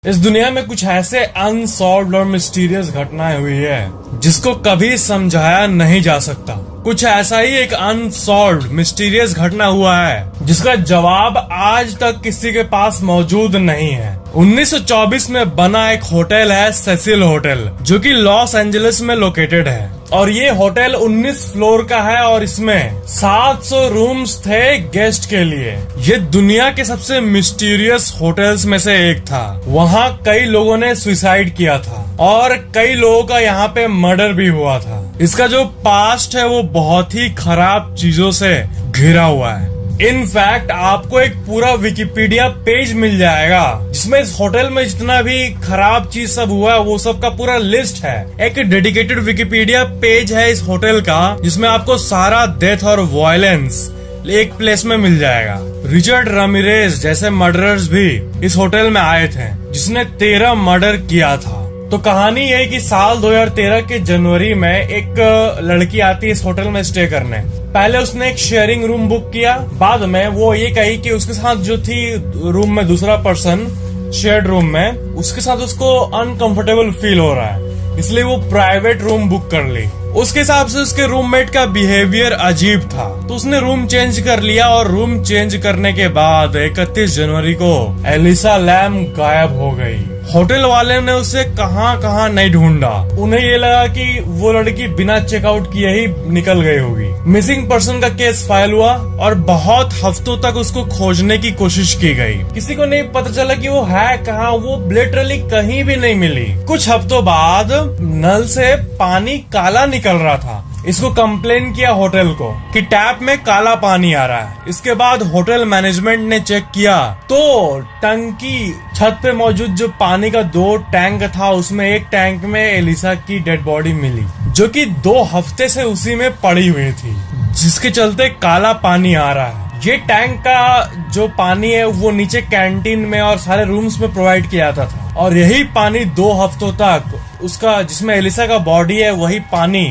इस दुनिया में कुछ ऐसे अनसॉल्व्ड और मिस्टीरियस घटनाएं हुई है जिसको कभी समझाया नहीं जा सकता। कुछ ऐसा ही एक अनसॉल्व्ड मिस्टीरियस घटना हुआ है जिसका जवाब आज तक किसी के पास मौजूद नहीं है। 1924 में बना एक होटल है सेसिल होटल, जो कि लॉस एंजलिस में लोकेटेड है। और ये होटल 19 फ्लोर का है और इसमें 700 रूम्स थे गेस्ट के लिए। ये दुनिया के सबसे मिस्टीरियस होटल्स में से एक था। वहाँ कई लोगों ने सुसाइड किया था और कई लोगों का यहाँ पे मर्डर भी हुआ था। इसका जो पास्ट है वो बहुत ही खराब चीजों से घिरा हुआ है। इनफैक्ट आपको एक पूरा विकिपीडिया पेज मिल जाएगा जिसमें इस होटल में जितना भी खराब चीज सब हुआ है वो सब का पूरा लिस्ट है। एक डेडिकेटेड विकिपीडिया पेज है इस होटल का जिसमें आपको सारा डेथ और वायलेंस एक प्लेस में मिल जाएगा। रिचर्ड रामिरेज जैसे मर्डरर्स भी इस होटल में आए थे जिसने 13 मर्डर किया था। तो कहानी ये कि साल 2013 के जनवरी में एक लड़की आती है इस होटल में स्टे करने। पहले उसने एक शेयरिंग रूम बुक किया, बाद में वो ये कही कि उसके साथ जो थी रूम में दूसरा पर्सन शेयर्ड रूम में, उसके साथ उसको अनकंफर्टेबल फील हो रहा है, इसलिए वो प्राइवेट रूम बुक कर ली। उसके हिसाब से उसके रूममेट का बिहेवियर अजीब था तो उसने रूम चेंज कर लिया और रूम चेंज करने के बाद 31 जनवरी को एलिसा लैम गायब हो गई। होटल वाले ने उसे कहां नहीं ढूंढा। उन्हें ये लगा कि वो लड़की बिना चेकआउट किए ही निकल गई होगी। मिसिंग पर्सन का केस फाइल हुआ और बहुत हफ्तों तक उसको खोजने की कोशिश की गई। किसी को नहीं पता चला कि वो है कहाँ। वो लिटरली कहीं भी नहीं मिली। कुछ हफ्तों बाद नल से पानी काला निकल रहा था। इसको कंप्लेन किया होटल को कि टैप में काला पानी आ रहा है। इसके बाद होटल मैनेजमेंट ने चेक किया तो टंकी छत पे मौजूद जो पानी का 2 टैंक था उसमें एक टैंक में एलिसा की डेड बॉडी मिली जो कि 2 हफ्ते से उसी में पड़ी हुई थी, जिसके चलते काला पानी आ रहा है। ये टैंक का जो पानी है वो नीचे कैंटीन में और सारे रूम्स में प्रोवाइड किया जाता था और यही पानी 2 हफ्तों तक उसका जिसमें एलिसा का बॉडी है वही पानी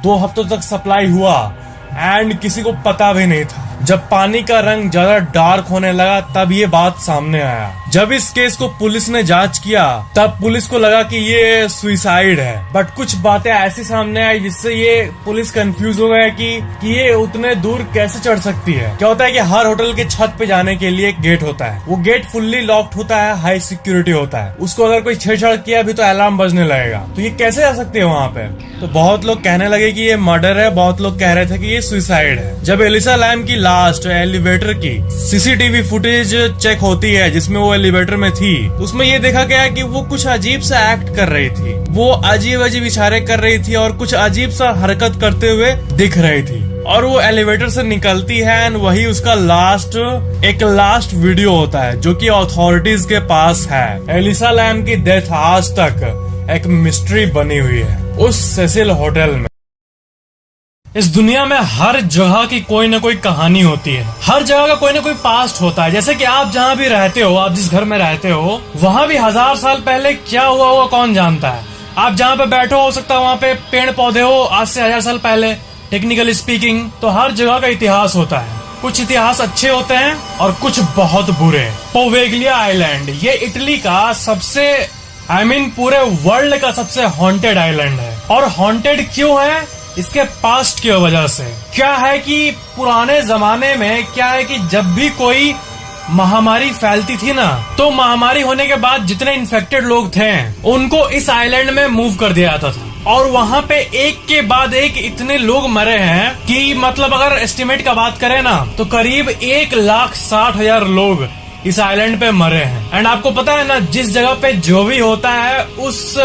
2 हफ्तों तक सप्लाई हुआ एंड किसी को पता भी नहीं था। जब पानी का रंग ज्यादा डार्क होने लगा तब ये बात सामने आया। जब इस केस को पुलिस ने जांच किया तब पुलिस को लगा कि ये सुसाइड है, बट कुछ बातें ऐसी सामने आई जिससे ये पुलिस कंफ्यूज हो गया कि ये उतने दूर कैसे चढ़ सकती है। क्या होता है कि हर होटल के छत पे जाने के लिए एक गेट होता है, वो गेट फुल्ली लॉक्ड होता है, हाई सिक्योरिटी होता है। उसको अगर कोई छेड़छाड़ किया भी तो अलार्म बजने लगेगा। तो ये कैसे जा सकती है वहाँ पे? तो बहुत लोग कहने लगे कि ये मर्डर है, बहुत लोग कह रहे थे कि ये सुसाइड है। जब एलिसा लैम की लास्ट एलिवेटर की सीसीटीवी फुटेज चेक होती है जिसमें वो एलिवेटर में थी, तो उसमें ये देखा गया कि वो कुछ अजीब सा एक्ट कर रही थी। वो अजीब अजीब इशारे कर रही थी और कुछ अजीब सा हरकत करते हुए दिख रही थी और वो एलिवेटर से निकलती है एंड वही उसका लास्ट वीडियो होता है जो कि अथॉरिटीज के पास है। एलिसा लैम की डेथ आज तक एक मिस्ट्री बनी हुई है उस सेसिल होटल में। इस दुनिया में हर जगह की कोई ना कोई कहानी होती है, हर जगह का कोई ना कोई पास्ट होता है। जैसे कि आप जहाँ भी रहते हो, आप जिस घर में रहते हो वहाँ भी 1000 साल पहले क्या हुआ होगा कौन जानता है। आप जहाँ पे बैठो हो सकता है वहाँ पे पेड़ पौधे हो आज से 1000 साल पहले, टेक्निकली स्पीकिंग। तो हर जगह का इतिहास होता है। कुछ इतिहास अच्छे होते हैं और कुछ बहुत बुरे। पोवेगलिया आइलैंड ये इटली का सबसे पूरे वर्ल्ड का सबसे हॉन्टेड आइलैंड है। और हॉन्टेड क्यों है? इसके पास्ट की वजह से। क्या है कि पुराने जमाने में क्या है कि जब भी कोई महामारी फैलती थी ना, तो महामारी होने के बाद जितने इन्फेक्टेड लोग थे उनको इस आइलैंड में मूव कर दिया जाता था और वहाँ पे एक के बाद एक इतने लोग मरे हैं कि मतलब अगर एस्टिमेट का बात करें ना तो करीब 1,60,000 लोग इस आइलैंड पे मरे हैं। एंड आपको पता है ना, जिस जगह पे जो भी होता है उस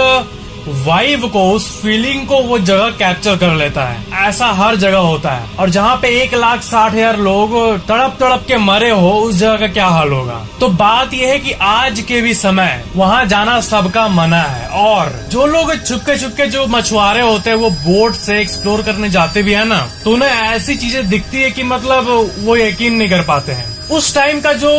वाइब को, उस फीलिंग को वो जगह कैप्चर कर लेता है। ऐसा हर जगह होता है। और जहाँ पे 1,60,000 लोग तड़प के मरे हो उस जगह का क्या हाल होगा। तो बात यह है कि आज के भी समय वहाँ जाना सबका मना है और जो लोग छुपके जो मछुआरे होते हैं वो बोट से एक्सप्लोर करने जाते भी है ना, तो उन्हें ऐसी चीजें दिखती है कि मतलब वो यकीन नहीं कर पाते हैं। उस टाइम का जो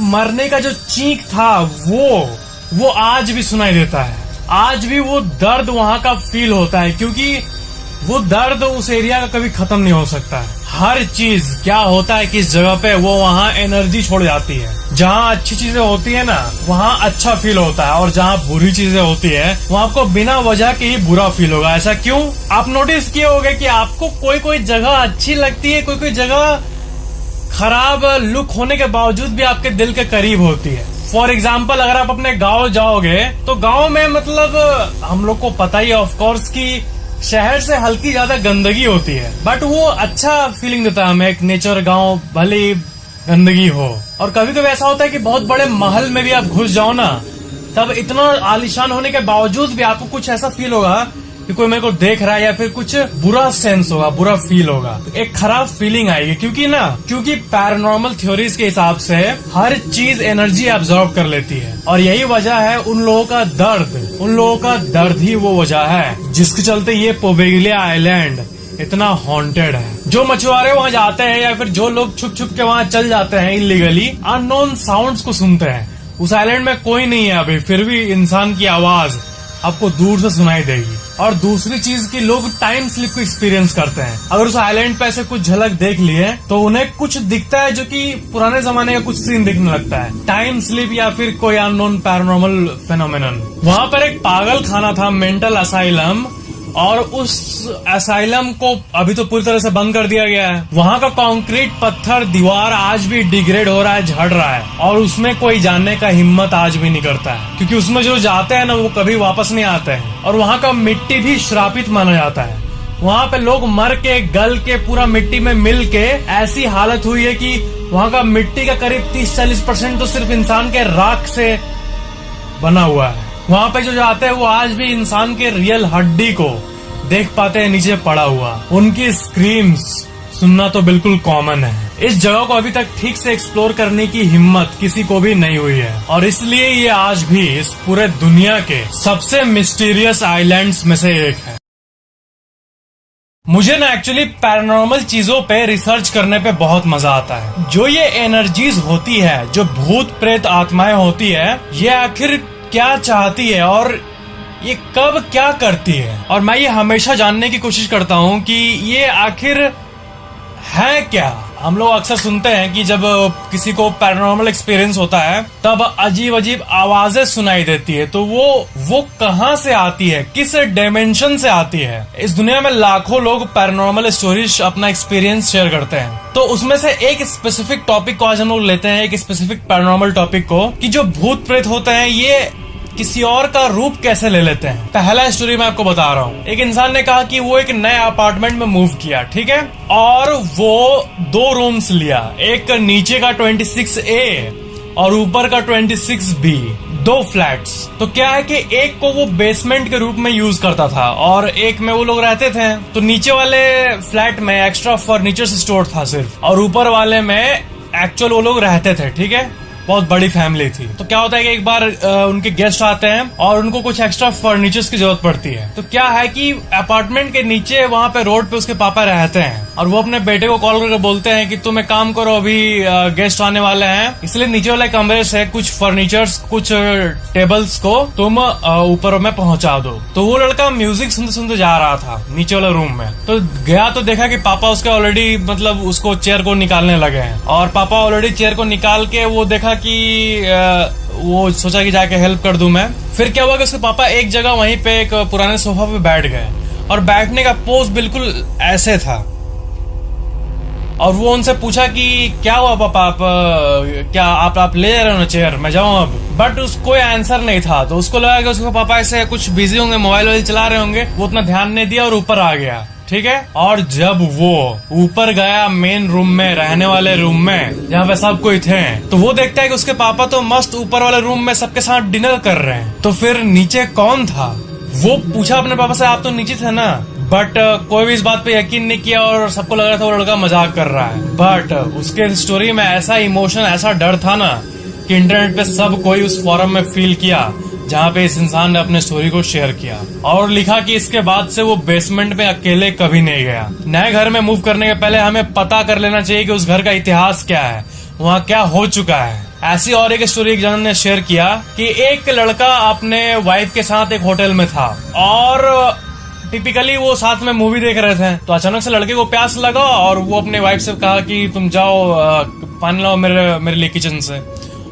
मरने का जो चीख था वो आज भी सुनाई देता है। आज भी वो दर्द वहाँ का फील होता है क्योंकि वो दर्द उस एरिया का कभी खत्म नहीं हो सकता है। हर चीज क्या होता है किस जगह पे, वो वहाँ एनर्जी छोड़ जाती है। जहाँ अच्छी चीजें होती है ना, वहाँ अच्छा फील होता है, और जहाँ बुरी चीजें होती है वहाँ आपको बिना वजह के ही बुरा फील होगा। ऐसा क्यों? आप नोटिस किए होंगे कि आपको कोई कोई जगह अच्छी लगती है, कोई कोई जगह खराब लुक होने के बावजूद भी आपके दिल के करीब होती है। फॉर एग्जाम्पल, अगर आप अपने गांव जाओगे तो गांव में मतलब हम लोग को पता ही है ऑफ कोर्स कि शहर से हल्की ज्यादा गंदगी होती है, बट वो अच्छा फीलिंग देता है हमें। एक नेचर गांव भले ही गंदगी हो, और कभी कभी ऐसा होता है कि बहुत बड़े महल में भी आप घुस जाओ ना, तब इतना आलीशान होने के बावजूद भी आपको कुछ ऐसा फील होगा कि कोई मेरे को देख रहा है, या फिर कुछ बुरा सेंस होगा, बुरा फील होगा, एक खराब फीलिंग आएगी। क्योंकि पैरानॉर्मल थ्योरीज के हिसाब से हर चीज एनर्जी एब्जॉर्ब कर लेती है, और यही वजह है उन लोगों का दर्द ही वो वजह है जिसके चलते ये पोवेगलिया आइलैंड इतना हॉन्टेड है। जो मछुआरे वहाँ जाते हैं, या फिर जो लोग छुप छुप के वहाँ चल जाते हैं इलीगली, अननोन साउंड्स को सुनते हैं। उस आइलैंड में कोई नहीं है अभी, फिर भी इंसान की आवाज आपको दूर से सुनाई देगी। और दूसरी चीज कि लोग टाइम स्लिप को एक्सपीरियंस करते हैं। अगर उस आइलैंड पे ऐसे कुछ झलक देख लिए तो उन्हें कुछ दिखता है जो कि पुराने जमाने का कुछ सीन दिखने लगता है। टाइम स्लिप या फिर कोई अननोन पैरानॉर्मल फेनोमेनन। वहाँ पर एक पागल खाना था, मेंटल असाइलम, और उस असाइलम को अभी तो पूरी तरह से बंद कर दिया गया है। वहाँ का कंक्रीट पत्थर दीवार आज भी डिग्रेड हो रहा है, झड़ रहा है, और उसमें कोई जाने का हिम्मत आज भी नहीं करता है, क्योंकि उसमें जो जाते हैं ना वो कभी वापस नहीं आते हैं। और वहाँ का मिट्टी भी श्रापित माना जाता है। वहाँ पे लोग मर के गल के पूरा मिट्टी में मिल के ऐसी हालत हुई है कि वहाँ का मिट्टी का करीब 30-40% तो सिर्फ इंसान के राख से बना हुआ है। वहाँ पे जो जाते हैं वो आज भी इंसान के रियल हड्डी को देख पाते हैं नीचे पड़ा हुआ। उनकी स्क्रीम्स सुनना तो बिल्कुल कॉमन है। इस जगह को अभी तक ठीक से एक्सप्लोर करने की हिम्मत किसी को भी नहीं हुई है, और इसलिए ये आज भी इस पूरे दुनिया के सबसे मिस्टीरियस आइलैंड्स में से एक है। मुझे ना एक्चुअली पैरानॉर्मल चीजों पे रिसर्च करने पे बहुत मजा आता है। जो ये एनर्जीज होती है, जो भूत प्रेत आत्माएं होती है, ये आखिर क्या चाहती है और ये कब क्या करती है। और मैं ये हमेशा जानने की कोशिश करता हूँ कि ये आखिर है क्या। हम लोग अक्सर सुनते हैं कि जब किसी को पैरानॉर्मल एक्सपीरियंस होता है तब अजीब अजीब आवाजें सुनाई देती है, तो वो कहाँ से आती है, किस डायमेंशन से आती है। इस दुनिया में लाखों लोग पैरानॉर्मल स्टोरीज अपना एक्सपीरियंस शेयर करते हैं, तो उसमें से एक स्पेसिफिक टॉपिक को आज हम लोग लेते हैं, एक स्पेसिफिक पैरानॉर्मल टॉपिक को, कि जो भूत प्रेत होते हैं ये किसी और का रूप कैसे ले लेते हैं। पहला स्टोरी मैं आपको बता रहा हूँ। एक इंसान ने कहा कि वो एक नए अपार्टमेंट में मूव किया, ठीक है, और वो 2 रूम्स लिया, एक नीचे का 26A और ऊपर का 26B, 2 फ्लैट्स। तो क्या है कि एक को वो बेसमेंट के रूप में यूज करता था और एक में वो लोग रहते थे। तो नीचे वाले फ्लैट में एक्स्ट्रा फर्नीचर स्टोर था सिर्फ, और ऊपर वाले में एक्चुअल वो लोग रहते थे, ठीक है। बहुत बड़ी फैमिली थी। तो क्या होता है कि एक बार उनके गेस्ट आते हैं और उनको कुछ एक्स्ट्रा फर्नीचर्स की जरूरत पड़ती है। तो क्या है कि अपार्टमेंट के नीचे वहाँ पे रोड पे उसके पापा रहते हैं, और वो अपने बेटे को कॉल करके बोलते हैं कि तुम एक काम करो, अभी गेस्ट आने वाले हैं, इसलिए नीचे वाले कमरे से कुछ फर्नीचर्स, कुछ टेबल्स को तुम ऊपर में पहुंचा दो। तो वो लड़का म्यूजिक सुनते सुनते जा रहा था नीचे वाले रूम में, तो गया तो देखा कि पापा उसके ऑलरेडी मतलब उसको चेयर को निकालने लगे हैं, और पापा ऑलरेडी चेयर को निकाल के वो देखा कि वो सोचा कि जाके हेल्प कर दूं मैं। फिर क्या हुआ कि उसके पापा एक जगह वहीं पे एक पुराने सोफा पे बैठ गए, और बैठने का पोज बिल्कुल ऐसे था, और वो उनसे पूछा कि क्या हुआ पापा, आप ले जा रहे हो ना चेयर, मैं जाऊं अब। बट उसको कोई आंसर नहीं था, तो उसको लगा कि उसके पापा ऐसे कुछ बिजी होंगे, मोबाइल चला रहे होंगे, वो उतना ध्यान नहीं दिया और ऊपर आ गया, ठीक है। और जब वो ऊपर गया मेन रूम में, रहने वाले रूम में जहाँ पे सब कोई थे, तो वो देखता है कि उसके पापा तो मस्त ऊपर वाले रूम में सबके साथ डिनर कर रहे हैं। तो फिर नीचे कौन था? वो पूछा अपने पापा से, आप तो नीचे थे ना, बट कोई भी इस बात पे यकीन नहीं किया और सबको लग रहा था वो लड़का मजाक कर रहा है। बट उसके स्टोरी में ऐसा इमोशन, ऐसा डर था ना कि इंटरनेट पे सब कोई उस फोरम में फील किया जहाँ पे इस इंसान ने अपने स्टोरी को शेयर किया, और लिखा कि इसके बाद से वो बेसमेंट में अकेले कभी नहीं गया। नए घर में मूव करने के पहले हमें पता कर लेना चाहिए कि उस घर का इतिहास क्या है, वहाँ क्या हो चुका है। ऐसी और एक स्टोरी एक जन ने शेयर किया कि एक लड़का अपने वाइफ के साथ एक होटल में था, और टिपिकली वो साथ में मूवी देख रहे थे, तो अचानक से लड़के को प्यास लगा और वो अपने वाइफ से कहा कि तुम जाओ पानी लाओ मेरे लिए किचन से।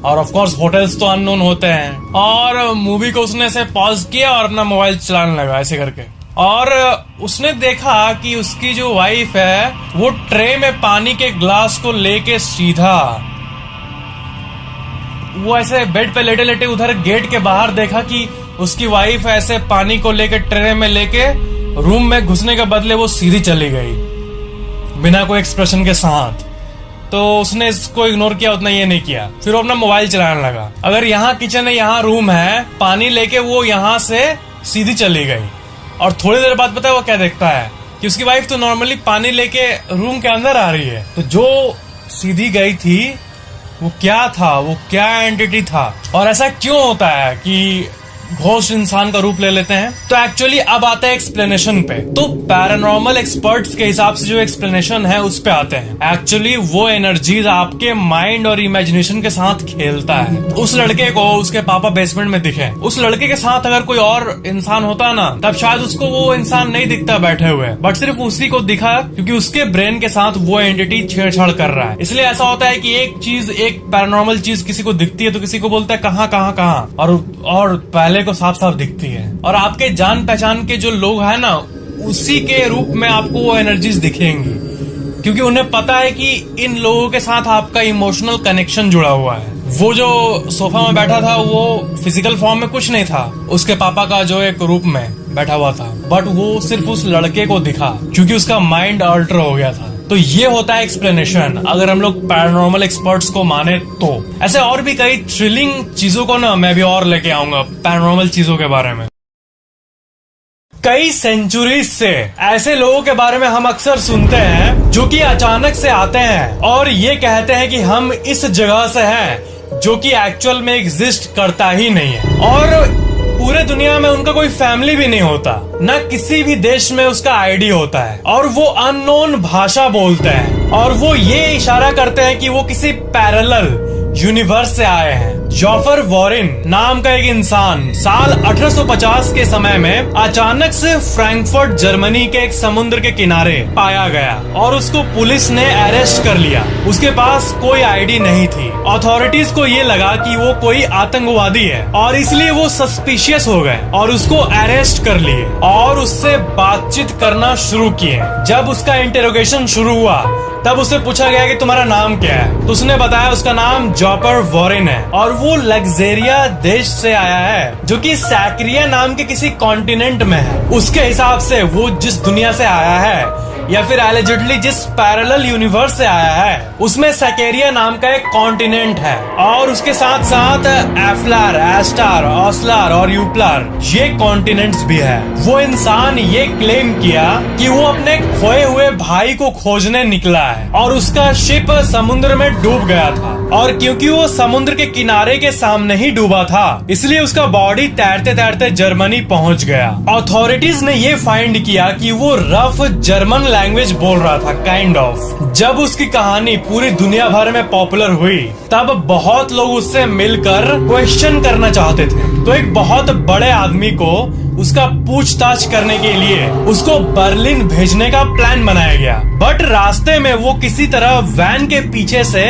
और ऑफ कोर्स होटल्स तो अननोन होते हैं, और मूवी को उसने ऐसे पॉज किया और अपना मोबाइल चलाने लगा ऐसे करके। और उसने देखा कि उसकी जो वाइफ है वो ट्रे में पानी के ग्लास को लेके सीधा वो ऐसे बेड पे लेटे लेटे उधर गेट के बाहर देखा कि उसकी वाइफ ऐसे पानी को लेके ट्रे में लेके रूम में घुसने के बदले वो सीधी चली गई बिना कोई एक्सप्रेशन के साथ। तो उसने इसको इग्नोर किया, उतना ये नहीं किया, फिर वो अपना मोबाइल चलाने लगा। अगर यहाँ किचन है, यहाँ रूम है, पानी लेके वो यहाँ से सीधी चली गई। और थोड़ी देर बाद पता है वो क्या देखता है कि उसकी वाइफ तो नॉर्मली पानी लेके रूम के अंदर आ रही है, तो जो सीधी गई थी वो क्या था, वो क्या एंटिटी था, और ऐसा क्यों होता है कि घोस्ट इंसान का रूप ले लेते हैं। तो एक्चुअली अब आता है एक्सप्लेनेशन पे। तो पैरानॉर्मल एक्सपर्ट्स के हिसाब से जो एक्सप्लेनेशन है उस पे आते हैं। एक्चुअली वो एनर्जीज आपके माइंड और इमेजिनेशन के साथ खेलता है। उस लड़के को उसके पापा बेसमेंट में दिखे, उस लड़के के साथ अगर कोई और इंसान होता ना, तब शायद उसको वो इंसान नहीं दिखता बैठे हुए, बट सिर्फ उसी को दिखा क्योंकि उसके ब्रेन के साथ वो एंटिटी छेड़छाड़ कर रहा है। इसलिए ऐसा होता है कि एक चीज, एक पैरानॉर्मल चीज किसी को दिखती है तो किसी को बोलता है कहाँ कहाँ कहाँ, और पहले को साफ साफ दिखती है। और आपके जान पहचान के जो लोग हैं ना, उसी के रूप में आपको वो एनर्जीज दिखेंगी, क्योंकि उन्हें पता है कि इन लोगों के साथ आपका इमोशनल कनेक्शन जुड़ा हुआ है। वो जो सोफा में बैठा था वो फिजिकल फॉर्म में कुछ नहीं था, उसके पापा का जो एक रूप में बैठा हुआ था, बट वो सिर्फ उस लड़के को दिखा क्योंकि उसका माइंड अल्टर हो गया था। तो ये होता है एक्सप्लेनेशन, अगर हम लोग पैरानॉर्मल एक्सपर्ट्स को माने तो। ऐसे और भी कई थ्रिलिंग चीजों को ना मैं भी और लेके आऊंगा पैरानॉर्मल चीजों के बारे में। कई सेंचुरीज से ऐसे लोगों के बारे में हम अक्सर सुनते हैं जो कि अचानक से आते हैं और ये कहते हैं कि हम इस जगह से हैं, जो कि एक्चुअल में एग्जिस्ट करता ही नहीं है। और पूरे दुनिया में उनका कोई फैमिली भी नहीं होता, न किसी भी देश में उसका आईडी होता है, और वो अननोन भाषा बोलते हैं, और वो ये इशारा करते हैं कि वो किसी पैरेलल यूनिवर्स से आए हैं। जॉफर वॉरेन नाम का एक इंसान साल 1850 के समय में अचानक से फ्रैंकफर्ट जर्मनी के एक समुद्र के किनारे पाया गया और उसको पुलिस ने अरेस्ट कर लिया। उसके पास कोई आईडी नहीं थी। अथॉरिटीज को ये लगा कि वो कोई आतंकवादी है और इसलिए वो सस्पिशियस हो गए और उसको अरेस्ट कर लिए और उससे बातचीत करना शुरू किए। जब उसका इंटेरोगेशन शुरू हुआ तब उससे पूछा गया कि तुम्हारा नाम क्या है, तो उसने बताया उसका नाम जॉफर वॉरेन है और वो लग्जेरिया देश से आया है जो कि सैक्रिया नाम के किसी कॉन्टिनेंट में है। उसके हिसाब से वो जिस दुनिया से आया है या फिर एलिजिडली जिस पैरेलल यूनिवर्स से आया है उसमें सैकेरिया नाम का एक कॉन्टिनेंट है और उसके साथ साथ एफ्लार, एस्टार, ऑस्लार और यूप्लार ये कॉन्टिनेंट्स भी है। वो इंसान ये क्लेम किया कि वो अपने खोए हुए भाई को खोजने निकला है और उसका शिप समुद्र में डूब गया था और क्योंकि वो समुद्र के किनारे के सामने ही डूबा था इसलिए उसका बॉडी तैरते तैरते जर्मनी पहुंच गया। अथॉरिटीज ने ये फाइंड किया कि वो रफ जर्मन लैंग्वेज बोल रहा था, काइंड ऑफ। जब उसकी कहानी पूरी दुनिया भर में पॉपुलर हुई तब बहुत लोग उससे मिलकर क्वेश्चन करना चाहते थे, तो एक बहुत बड़े आदमी को उसका पूछताछ करने के लिए उसको बर्लिन भेजने का प्लान बनाया गया। बट रास्ते में वो किसी तरह वैन के पीछे से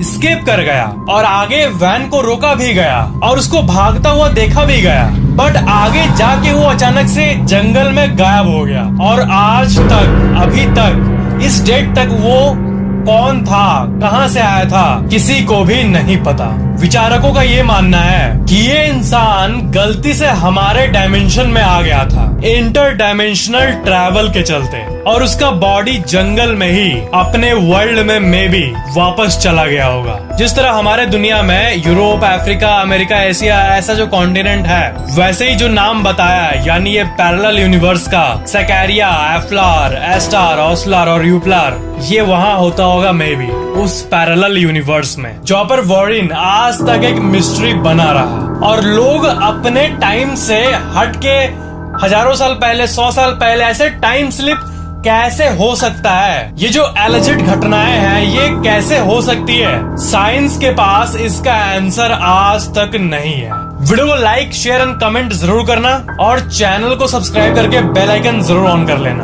एस्केप कर गया और आगे वैन को रोका भी गया और उसको भागता हुआ देखा भी गया। बट आगे जाके वो अचानक से जंगल में गायब हो गया और आज तक, अभी तक, इस डेट तक वो कौन था, कहां से आया था, किसी को भी नहीं पता। विचारकों का ये मानना है कि ये इंसान गलती से हमारे डायमेंशन में आ गया था इंटर डायमेंशनल ट्रैवल के चलते और उसका बॉडी जंगल में ही अपने वर्ल्ड में मे बी वापस चला गया होगा। जिस तरह हमारे दुनिया में यूरोप, अफ्रीका, अमेरिका, एशिया ऐसा जो कॉन्टिनेंट है, वैसे ही जो नाम बताया यानी ये पैरेलल यूनिवर्स का सैकेरिया, एफ्लार, एस्टार, ऑस्लार और यूप्लार, ये वहाँ होता होगा मे बी उस पैरेलल यूनिवर्स में। जॉफर वॉरेन आज तक एक मिस्ट्री बना रहा और लोग अपने टाइम से हटके हजारों साल पहले, 100 साल पहले ऐसे टाइम स्लिप कैसे हो सकता है, ये जो एलिजिड घटनाएं हैं ये कैसे हो सकती है, साइंस के पास इसका आंसर आज तक नहीं है। वीडियो को लाइक शेयर एंड कमेंट जरूर करना और चैनल को सब्सक्राइब करके बेल आइकन जरूर ऑन कर लेना।